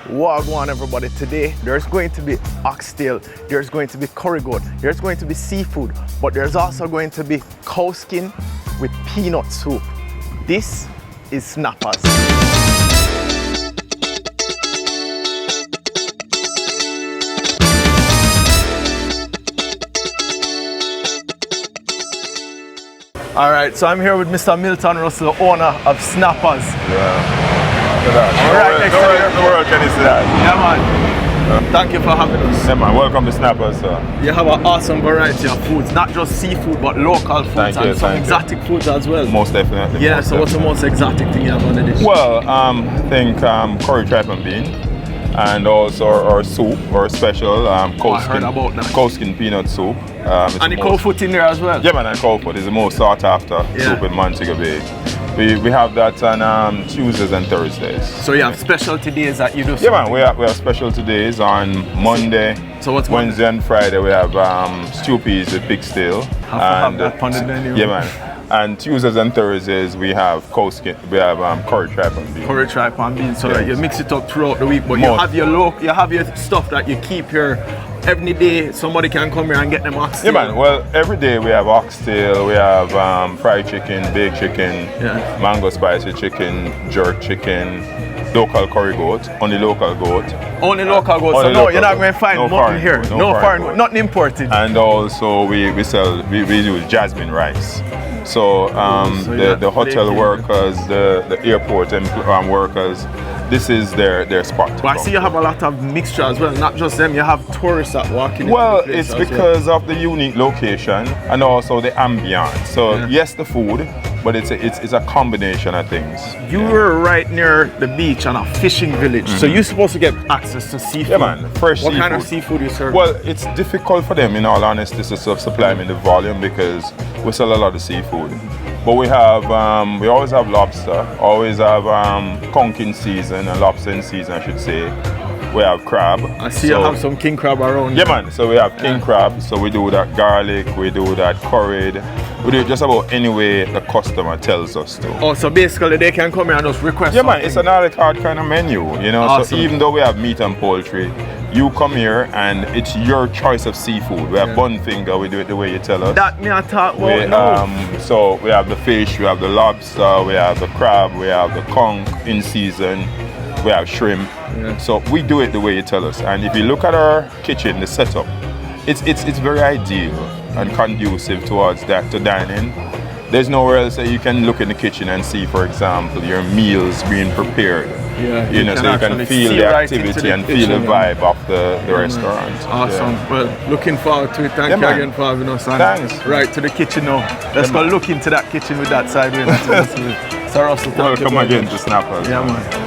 Wha Gwann, everybody. Today there's going to be oxtail, there's going to be curry goat, there's going to be seafood, but there's also going to be cow skin with peanut soup. This is SNAPPAZ. All right, so I'm here with Mr. Milton Russell, owner of SNAPPAZ. Yeah. All right, next time. The world can you see that? Yeah, man. Thank you for having us. Yeah, man. Welcome to SNAPPAZ, sir. You have an awesome variety of foods, not just seafood, but local foods and some exotic foods as well. Most definitely. Yeah, so what's the most exotic thing you have on the dish? Well, I think curry tripe and bean, and also our soup, our special cow skin peanut soup. And the cow foot in there as well? Yeah, man, and cow foot is the most sought after soup in Montego Bay. We have that on Tuesdays and Thursdays. So you have specialty days that you do? Yeah, man, we have specialty days on Monday. So what's Wednesday and Friday we have stew peas with pig steel. Have that on the menu. Yeah, man. And Tuesdays and Thursdays we have cow skin. We have curry tripe and beans. Curry tripe and beans. So that you mix it up throughout the week, but you have your stuff that you keep here. Every day somebody can come here and get them oxtail. Yeah, man. Well, every day we have oxtail, we have fried chicken, baked chicken, mango spicy chicken, jerk chicken, local curry goat, only local goat. Only local goat. So no, you're not going to find nothing here. No foreign goat, nothing imported. And also we use jasmine rice. So, the hotel workers, the airport workers, this is their spot. But I see you have a lot of mixture as well, not just them, you have tourists that walk in. Well, it's because of the unique location and also the ambience. So yes, the food, but it's a combination of things. You were right near the beach on a fishing village, so you're supposed to get access to seafood. Yeah, man, fresh seafood. What kind of seafood you serve? Well, it's difficult for them, in all honesty, to supply me the volume because we sell a lot of seafood. But we always have lobster, always have conch in season, and lobster in season, I should say. We have crab. I see you have some king crab around. Yeah, man. So we have king crab. So we do that garlic, we do that curried. We do it just about any way the customer tells us to. Oh, so basically they can come here and just request something. Man, it's an a la carte kind of menu, you know. Awesome. So even though we have meat and poultry, you come here and it's your choice of seafood. We have bun finger, we do it the way you tell us. That me I talk about. So we have the fish, we have the lobster, we have the crab, we have the conch in season, we have shrimp. So we do it the way you tell us. And if you look at our kitchen, the setup, it's very ideal and conducive towards that, to dining. There's nowhere else that you can look in the kitchen and see, for example, your meals being prepared. Yeah, you know, so you can feel the activity and feel the vibe of the restaurant. Awesome. Well, looking forward to it. Thank you again for having us. Thanks. Right to the kitchen now. Let's go look into that kitchen with that side window. Sir Russell, welcome again to SNAPPAZ. Yeah, man.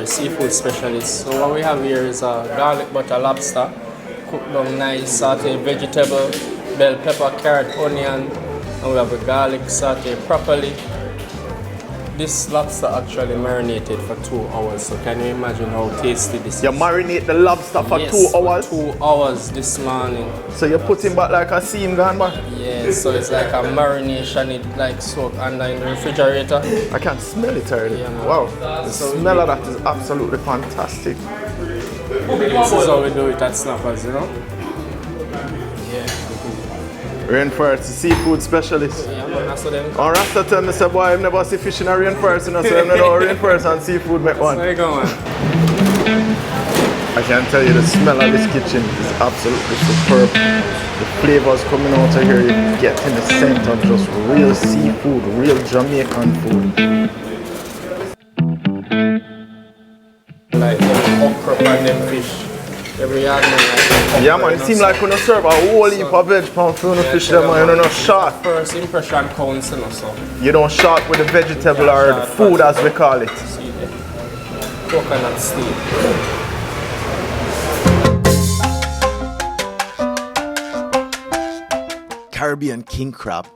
Seafood specialist. So what we have here is a garlic butter lobster, cooked down nice, sauteed vegetable, bell pepper, carrot, onion, and we have a garlic sauteed properly. This lobster actually marinated for 2 hours, so can you imagine how tasty this is? You marinate the lobster for 2 hours? For 2 hours this morning. So you put him back like a seam gone back? Yeah, so it's like a marination, it like soaked under in the refrigerator. I can smell it already. Yeah, wow, the smell of that is absolutely fantastic. This is how we do it at SNAPPAZ, you know? Rainforest, seafood specialist. Yeah, man, that's what them. On Rasta tell me, say, boy, I've never seen fish in a rainforest, you know, so I don't know rainforest and seafood make one. Where you going? I can tell you the smell of this kitchen is absolutely superb. The flavors coming out of here, you get in the scent of just real seafood, real Jamaican food. Like them okra and them fish. Every yard man like yeah, man, it seems like when you serve a whole heap of veg pound for fish, them, man, you don't short. First impression counts, you know, so. You don't short with the vegetable or the food as we call it. See the coconut steak. Caribbean king crab,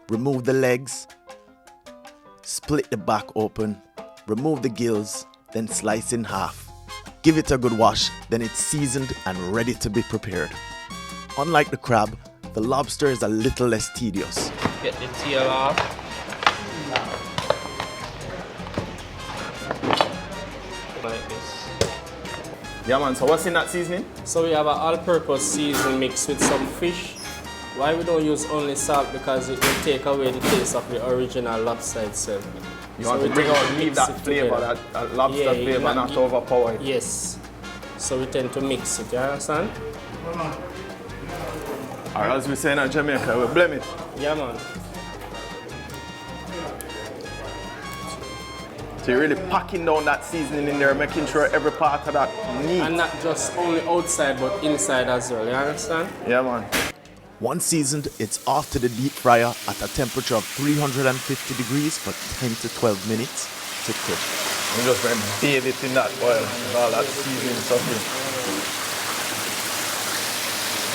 remove the legs, split the back open, remove the gills, then slice in half. Give it a good wash, then it's seasoned and ready to be prepared. Unlike the crab, the lobster is a little less tedious. Get the tail off. Like this. Yeah man, so what's in that seasoning? So we have an all-purpose season mixed with some fish. Why we don't use only salt? Because it will take away the taste of the original lobster itself. You want to bring out, leave that flavor, that lobster flavor, not overpower it. Yes. So we tend to mix it, you understand? Or as we say in Jamaica, we blame it. Yeah man. So you're really packing down that seasoning in there, making sure every part of that neat. And not just only outside but inside as well, you understand? Yeah man. Once seasoned, it's off to the deep fryer at a temperature of 350 degrees for 10 to 12 minutes to cook. I'm just going to bathe it in that oil with all that seasoning stuff in.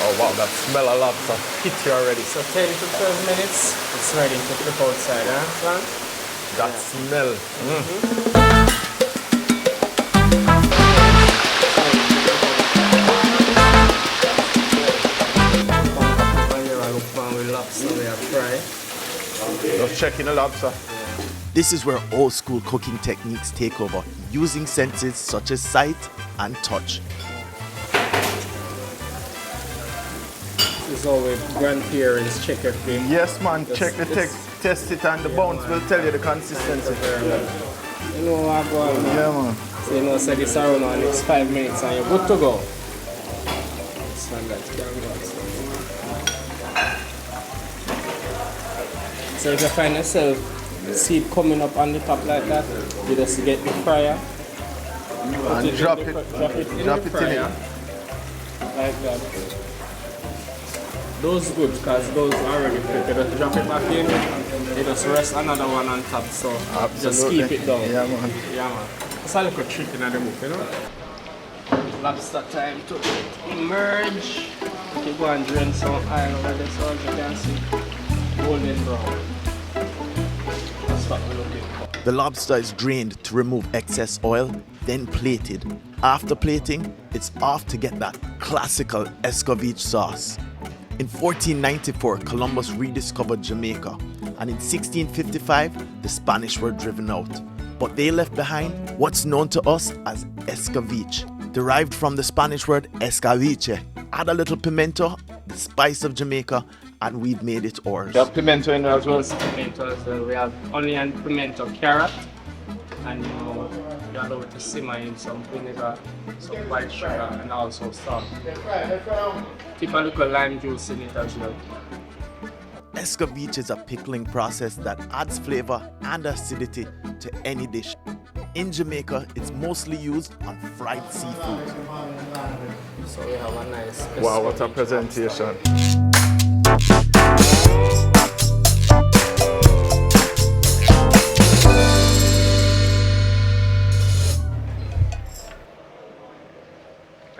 Oh wow, that smell of lobster hit you already. So 10 to 12 minutes, it's ready to cook outside, huh? That smell. Just checking the lobster. This is where old school cooking techniques take over, using senses such as sight and touch. This is how we grandparents check everything. Yes man, check the test it, and the bones will tell you the consistency. You know what, Wha Gwann, man? Yeah man. So you know, say this around the next 5 minutes and you're good to go. So if you find yourself seed coming up on the top like that, you just get the fryer. And drop it in the fryer. Like that. Those good because those are already cooked. You just drop it back in, you just rest another one on top. So just keep it down. Yeah man. Yeah man. It's a little trick in the book, you know? Lobster time to emerge. You go and drain some oil over there so as you can see. Golden brown. That's what we're looking for. The lobster is drained to remove excess oil, then plated. After plating, it's off to get that classical escovitch sauce. In 1494, Columbus rediscovered Jamaica, and in 1655, the Spanish were driven out. But they left behind what's known to us as escovitch, derived from the Spanish word escaviche. Add a little pimento, the spice of Jamaica, and we've made it ours. You have pimento in there as well. Pimento as well. We have onion, pimento, carrot, and you allow it to simmer in some vinegar, some white sugar, and also salt. Keep a little lime juice in it as well. Escovitch is a pickling process that adds flavor and acidity to any dish. In Jamaica, it's mostly used on fried seafood. So we have a nice. Wow, what a presentation.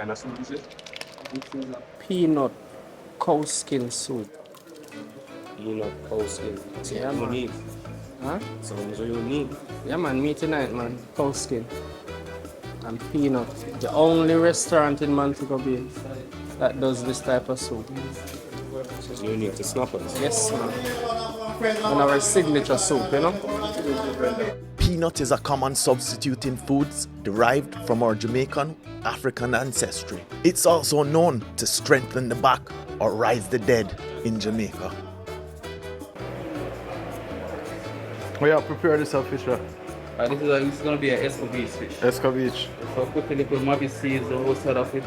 This is a peanut cow skin soup. Peanut cow skin. Yeah, man. Unique. Huh? Sounds unique. Yeah, man. Me tonight, man. Cow skin and peanut. The only restaurant in Montego Bay that does this type of soup. It's unique to SNAPPAZ. Yes, man. And our signature soup, you know. Peanut is a common substitute in foods derived from our Jamaican African ancestry. It's also known to strengthen the back or rise the dead in Jamaica. We have prepared this fish. This is going to be an escovitch fish. Escovitch. So put a little maybe seeds on the outside of it.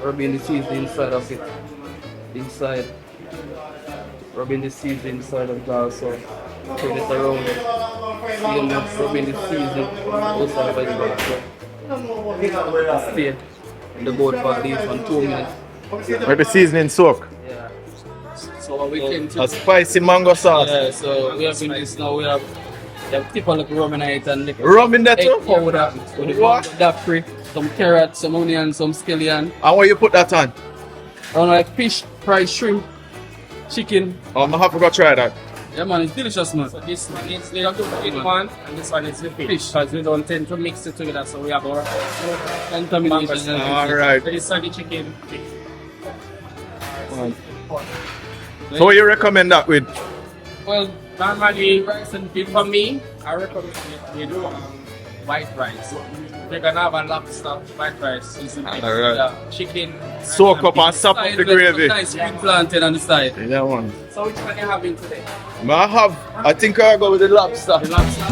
Rubbing the seeds inside of it. Inside. Rubbing the seeds inside of it also. Turn it around. Rubbing the seeds outside of it also. Stay in the boat for at least 2 minutes. Where the seasoning soak. Yeah. So what we came to. A spicy mango sauce. Yeah, so we have in this now. We have tip on the rum in it and Rum in that too? egg powder. With the dapper, some carrots, some onion, some scallion. And where you put that on? And like fish fried shrimp, chicken. Oh, I have to go try that. Yeah man, it's delicious man. So this one is the chicken one, and this one is the fish. Because we don't tend to mix it together, so we have our Contamination. Alright. So this is the chicken. So what you recommend that with? Well, normally, rice and beef for me, I recommend you do white rice. We're gonna have a lobster white rice. Alright. Chicken. Soak up and sop up the gravy. Nice green plantain on the side. Yeah man. So which one are you having today? I think I'll go with the lobster. The lobster.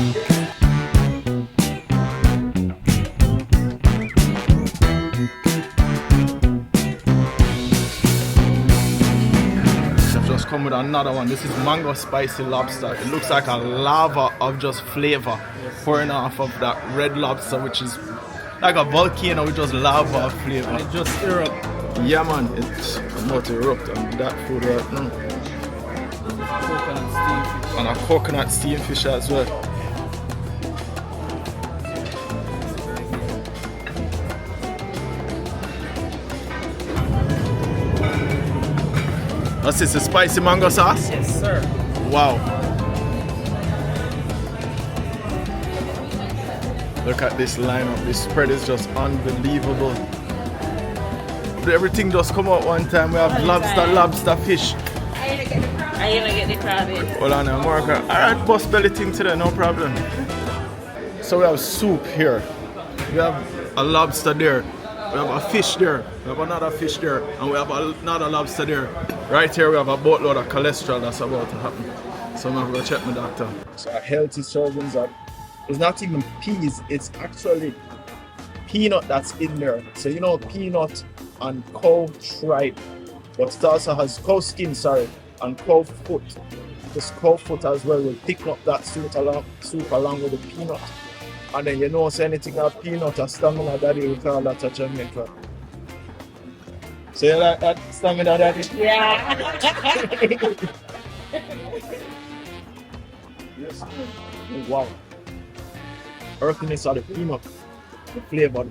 Chef just come with another one. This is mango spicy lobster. It looks like a lava of just flavor pouring off of that red lobster, which is like a volcano with just lava of flavor. It just erupt. Yeah man, it's about to erupt on that food right now. Coconut steamed fish. And a coconut steamed fish as well. What's this, a spicy mango sauce? Yes, sir. Wow. Look at this lineup. This spread is just unbelievable. Everything just come out one time. We have lobster, fish. I gonna get the crab in. Hold on, I'm working. Alright, boss belly thing today, no problem. So we have soup here. We have a lobster there. We have a fish there. We have another fish there. And we have another lobster there. Right here we have a boatload of cholesterol that's about to happen. So I'm gonna go check my doctor. So a healthy servings are, it's not even peas, it's actually peanut that's in there. So you know peanut and cow tripe, but it also has cow skin, and cow foot. This cow foot as well will pick up that soup along with the peanut. And then you know, say anything of peanut or stamina daddy, we call that a Jamaica. So you like that stamina daddy? Yeah. Yes. Wow. Earthiness of the peanut, the flavor.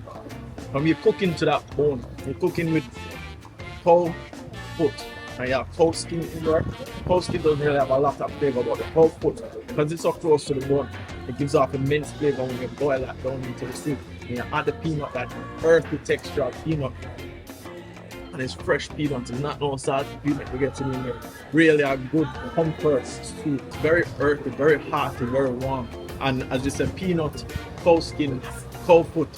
When you're cooking to that bone, you're cooking with cow foot. And you have cow skin in there. Cow skin doesn't really have a lot of flavor, but the cow foot, because it's so close to the bone, it gives off immense flavor when you boil that down into the soup. And you add the peanut, that earthy texture of peanut. And it's fresh peanut, it's not no salty peanut you get in there. Really a good comfort soup. Very earthy, very hearty, very warm. And as you said, peanut, cow skin, cow foot.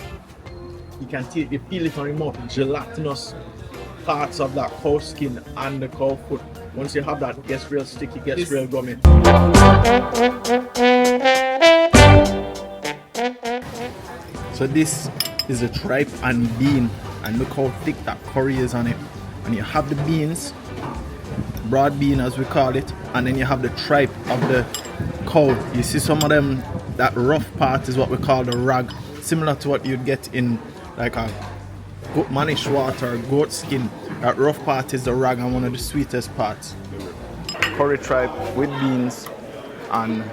You can take, you feel it on your mouth, gelatinous parts of that cow skin and the cow foot. Once you have that, it gets real sticky, it gets real gummy. So this is a tripe and bean, and look how thick that curry is on it. And you have the beans, broad bean as we call it, and then you have the tripe of the cow. You see some of them, that rough part is what we call the rag, similar to what you'd get in like a goat manish water or goat skin. That rough part is the rag and one of the sweetest parts. Curry tripe with beans and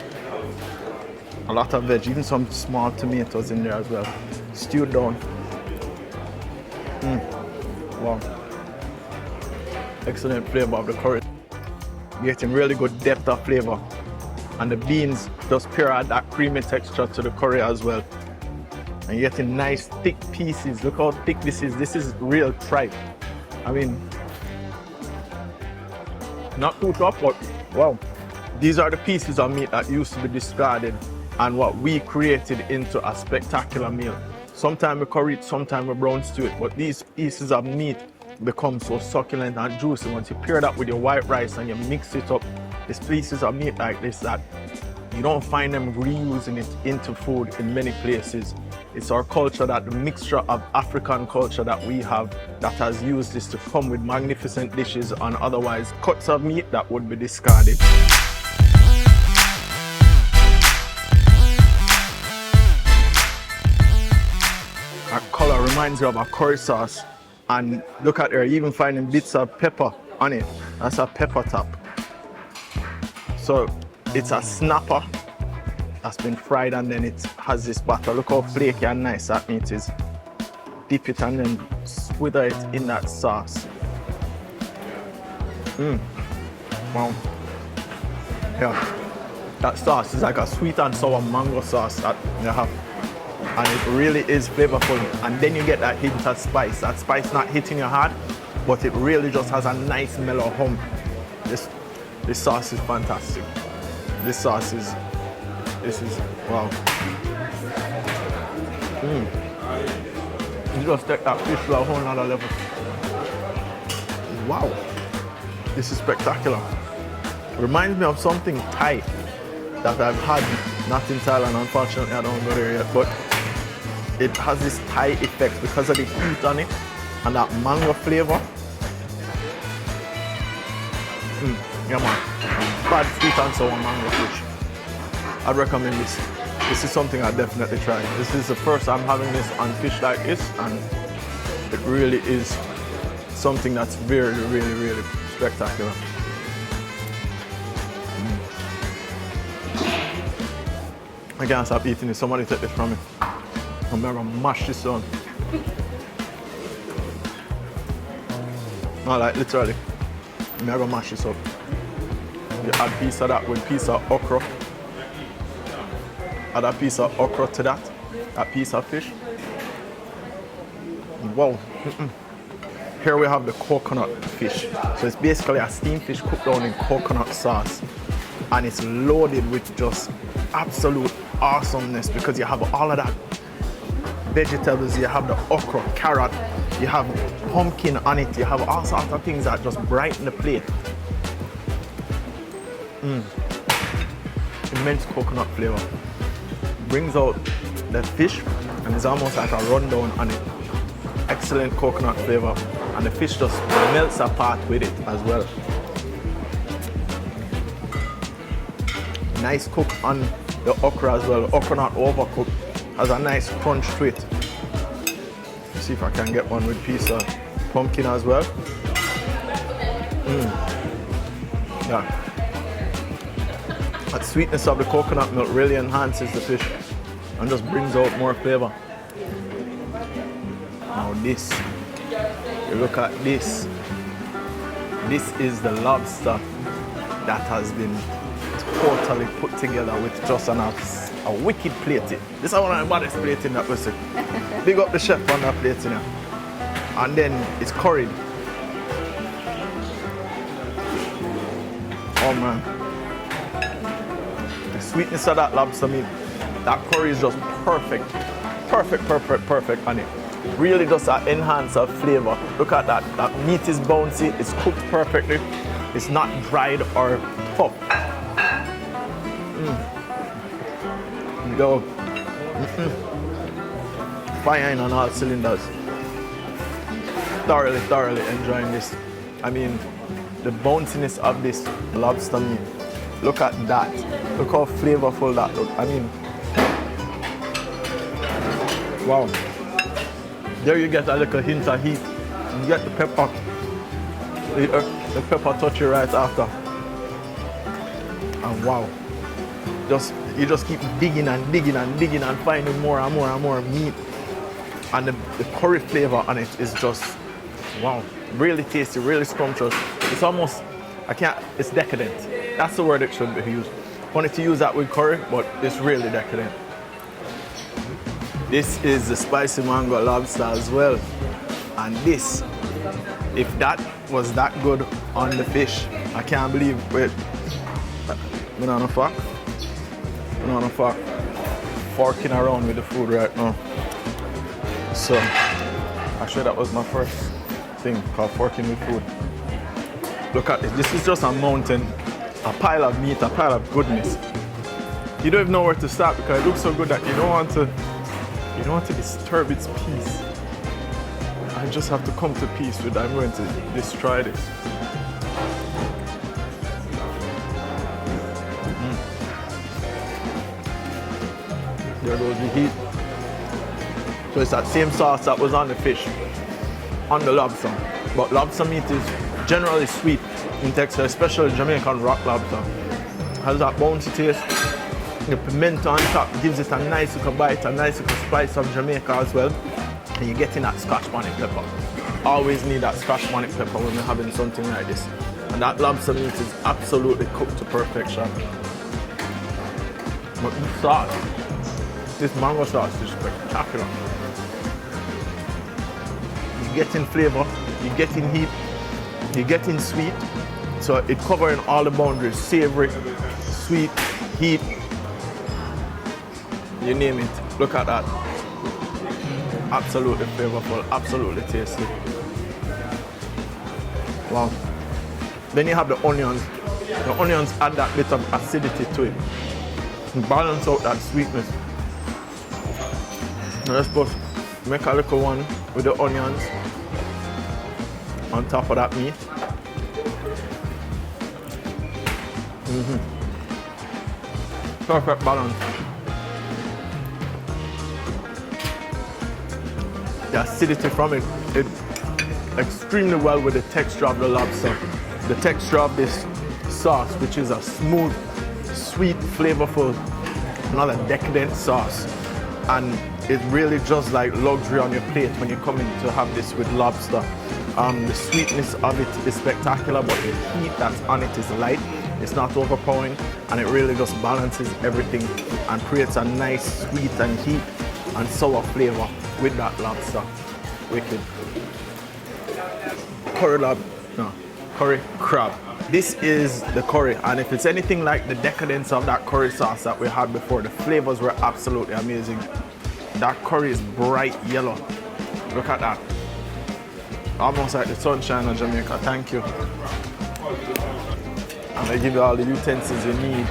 a lot of veg, even some small tomatoes in there as well. Stewed down. Wow. Excellent flavor of the curry. Getting really good depth of flavor. And the beans just pair add that creamy texture to the curry as well. And you're getting nice thick pieces. Look how thick this is. This is real tripe. I mean, not too tough, but wow. These are the pieces of meat that used to be discarded and what we created into a spectacular meal. Sometimes we curry it, sometimes we brown stew it, but these pieces of meat become so succulent and juicy once you pair that with your white rice and you mix it up. These pieces of meat like this that you don't find them reusing it into food in many places. It's our culture, that the mixture of African culture that we have, that has used this to come with magnificent dishes and otherwise cuts of meat that would be discarded. Our color reminds you of a curry sauce, and look at there, you're even finding bits of pepper on it. That's a pepper top. So it's a snapper that's been fried and then it has this batter. Look how flaky and nice that meat is. Dip it and then swither it in that sauce. Wow. Yeah. That sauce is like a sweet and sour mango sauce that you have. And it really is flavorful. And then you get that hint of spice. That spice not hitting your heart, but it really just has a nice mellow hum. This sauce is fantastic. This is, wow. You just take that fish to a whole nother level. Wow. This is spectacular. Reminds me of something Thai that I've had, not in Thailand, unfortunately I don't go there yet, but it has this Thai effect because of the heat on it and that mango flavor. Yeah man, bad sweet and sour mango fish. I'd recommend this. This is something I definitely try. This is the first time having this on fish like this, and it really is something that's very, really, really spectacular. I can't stop eating this. Somebody take this from me. I'm gonna mash this on. No, like literally. I'm gonna mash this up. You add a piece of that with a piece of okra. Add a piece of okra to that piece of fish. Wow. Here we have the coconut fish. So it's basically a steamed fish cooked down in coconut sauce. And it's loaded with just absolute awesomeness because you have all of that vegetables, you have the okra, carrot, you have pumpkin on it, you have all sorts of things that just brighten the plate. Immense coconut flavor. Brings out the fish and it's almost like a rundown on it. Excellent coconut flavor and the fish just melts apart with it as well. Nice cook on the okra as well. The okra not overcooked. Has a nice crunch to it. Let's see if I can get one with a piece of pumpkin as well. Yeah. That sweetness of the coconut milk really enhances the fish and just brings out more flavor. Now this, you look at this. This is the lobster that has been totally put together with just a wicked plating. This is one of the baddest plating that we see. Big up the chef on that plating here. And then it's curried. Oh man. The sweetness of that lobster meat, that curry is just perfect. Perfect on it. Really just an enhance of flavor. Look at that. That meat is bouncy, it's cooked perfectly. It's not dried or tough. Go. Fire on all cylinders. Thoroughly enjoying this. I mean, the bounciness of this lobster meat. Look at that. Look how flavorful that looks. I mean, wow. There you get a little hint of heat. You get the pepper. The pepper touch you right after. And wow. You just keep digging and finding more and more meat. And the curry flavor on it is just, wow, really tasty, really scrumptious. It's almost, it's decadent. That's the word it should be used. Wanted to use that with curry, but it's really decadent. This is the spicy mango lobster as well. And this, if that was that good on the fish, I can't believe, wait, banana fuck. Forking around with the food right now. So, actually that was my first thing called forking with food. Look at this. This is just a mountain, a pile of meat, a pile of goodness. You don't even know where to start because it looks so good that you don't want to disturb its peace. I just have to come to peace with I'm going to destroy this. There goes the heat. So it's that same sauce that was on the fish, on the lobster. But lobster meat is generally sweet in texture, especially Jamaican rock lobster. Has that bouncy taste. The pimento on top gives it a nice little bite, a nice little spice of Jamaica as well. And you're getting that scotch bonnet pepper. Always need that scotch bonnet pepper when we're having something like this. And that lobster meat is absolutely cooked to perfection. But the sauce, this mango sauce is spectacular. You're getting flavor, you're getting heat, you're getting sweet. So it covering all the boundaries, savory, sweet, heat, you name it. Look at that. Absolutely flavorful, absolutely tasty. Wow. Then you have the onions. The onions add that bit of acidity to it. Balance out that sweetness. Now let's put make a little one with the onions on top of that meat. Perfect balance. The acidity from it extremely well with the texture of the lobster. The texture of this sauce, which is a smooth, sweet, flavorful, another decadent sauce. And it really just like luxury on your plate when you come in to have this with lobster. The sweetness of it is spectacular, but the heat that's on it is light. It's not overpowering, and it really just balances everything and creates a nice sweet and heat and sour flavor with that lobster. Wicked. Curry crab. This is the curry, and if it's anything like the decadence of that curry sauce that we had before, the flavors were absolutely amazing. That curry is bright yellow. Look at that. Almost like the sunshine of Jamaica. Thank you. And they give you all the utensils you need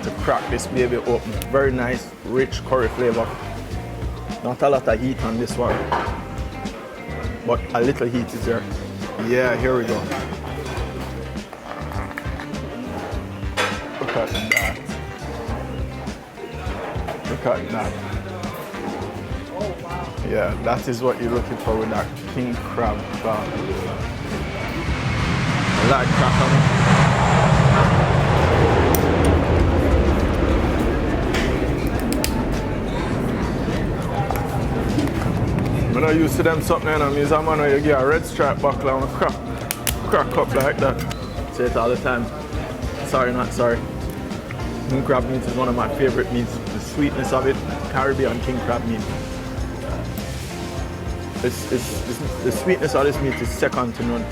to crack this baby open. Very nice, rich curry flavor. Not a lot of heat on this one, but a little heat is there. Yeah, here we go. Look at that. Look at that. Yeah, that is what you're looking for with that king crab. I like crab. I'm not used to them something, and I'm using a man where you get a red stripe buckle and crack up like that. Say it all the time. Sorry, not sorry. King crab meat is one of my favorite meats. The sweetness of it, Caribbean king crab meat. The sweetness of this meat is second to none.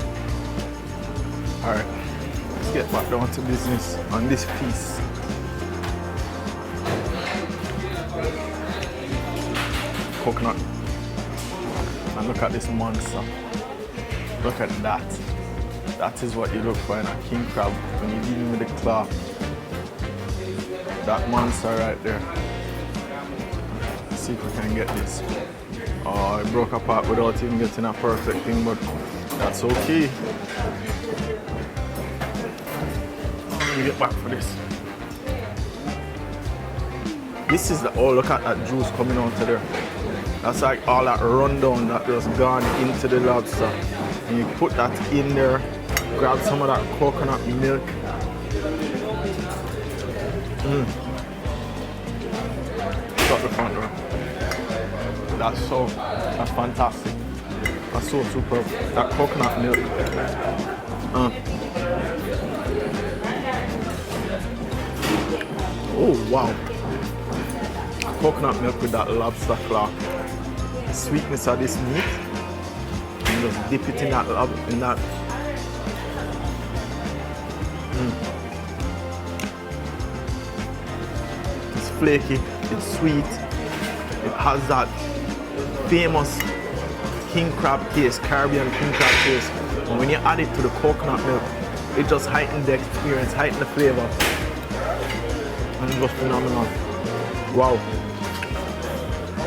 Alright, let's get back down to business on this feast. Coconut. And look at this monster. Look at that. That is what you look for in a king crab when you're dealing with the claw. That monster right there. Let's see if we can get this. Oh, it broke apart without even getting a perfect thing, but that's okay. Let me get back for this. This is the, oh, look at that juice coming out of there. That's like all that rundown that just gone into the lobster. And you put that in there, grab some of that coconut milk. Stop the front door. That's fantastic. That's so superb. That coconut milk. Oh wow. Coconut milk with that lobster claw. The sweetness of this meat. And just dip it in that It's flaky, it's sweet. It has that famous king crab taste, Caribbean king crab taste. And when you add it to the coconut milk, it just heightens the experience, heightens the flavor. And it was phenomenal. Wow.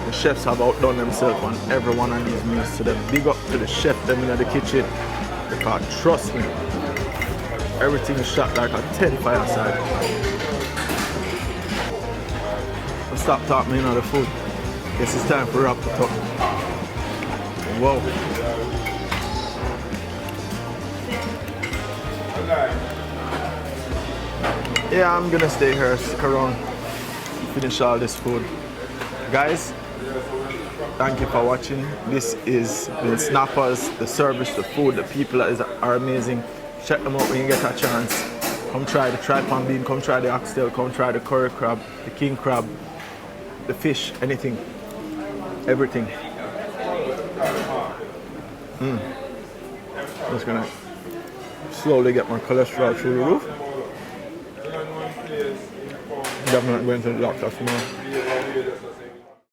The chefs have outdone themselves on every one of these meals. So they're big up to the chef them in the kitchen. Because trust me, everything is shot like a 10 fireside. Let's stop talking about the food. Guess it's time for wrap it up. Whoa. Yeah, I'm gonna stay here, stick around, finish all this food. Guys, thank you for watching. This is the SNAPPAZ, the service, the food, the people are amazing. Check them out when you get a chance. Come try the tripe bean, come try the oxtail, come try the curry crab, the king crab, the fish, anything, everything. I'm just gonna slowly get my cholesterol through the roof. Definitely going to the doctor tomorrow.